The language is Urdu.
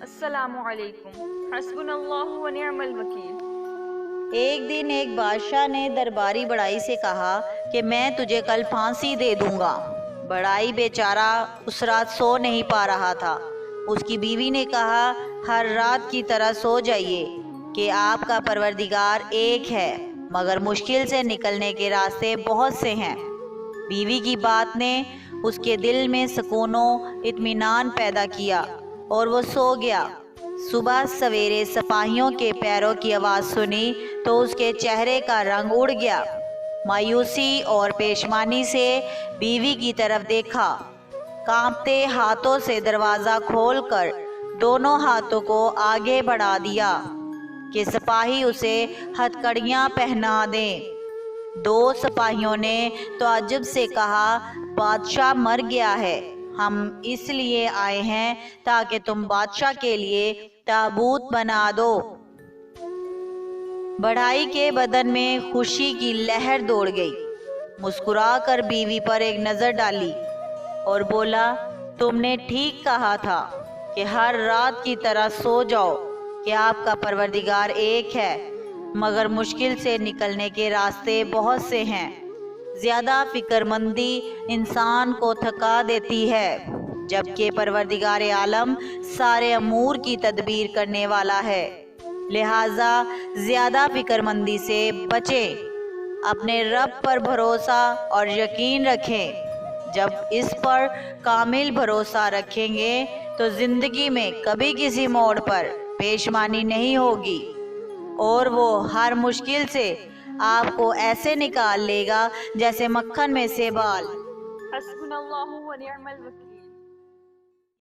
السلام علیکم، حسبنا اللہ و نعم الوکیل۔ ایک دن ایک بادشاہ نے درباری بڑائی سے کہا کہ میں تجھے کل پھانسی دے دوں گا۔ بڑائی بیچارہ اس رات سو نہیں پا رہا تھا۔ اس کی بیوی نے کہا ہر رات کی طرح سو جائیے کہ آپ کا پروردگار ایک ہے مگر مشکل سے نکلنے کے راستے بہت سے ہیں۔ بیوی کی بات نے اس کے دل میں سکون و اطمینان پیدا کیا اور وہ سو گیا۔ صبح سویرے سپاہیوں کے پیروں کی آواز سنی تو اس کے چہرے کا رنگ اڑ گیا۔ مایوسی اور پشیمانی سے بیوی کی طرف دیکھا، کانپتے ہاتھوں سے دروازہ کھول کر دونوں ہاتھوں کو آگے بڑھا دیا کہ سپاہی اسے ہتھکڑیاں پہنا دیں۔ دو سپاہیوں نے تعجب سے کہا بادشاہ مر گیا ہے، ہم اس لیے آئے ہیں تاکہ تم بادشاہ کے لیے تابوت بنا دو۔ بڑھائی کے بدن میں خوشی کی لہر دوڑ گئی۔ مسکرا کر بیوی پر ایک نظر ڈالی اور بولا تم نے ٹھیک کہا تھا کہ ہر رات کی طرح سو جاؤ کہ آپ کا پروردگار ایک ہے مگر مشکل سے نکلنے کے راستے بہت سے ہیں۔ زیادہ فکر مندی انسان کو تھکا دیتی ہے جبکہ پروردگار عالم سارے امور کی تدبیر کرنے والا ہے، لہٰذا زیادہ فکر مندی سے بچیں، اپنے رب پر بھروسہ اور یقین رکھیں۔ جب اس پر کامل بھروسہ رکھیں گے تو زندگی میں کبھی کسی موڑ پر پشیمانی نہیں ہوگی اور وہ ہر مشکل سے آپ کو ایسے نکال لے گا جیسے مکھن میں سے بال۔ حسبنا اللہ و نعم الوکیل۔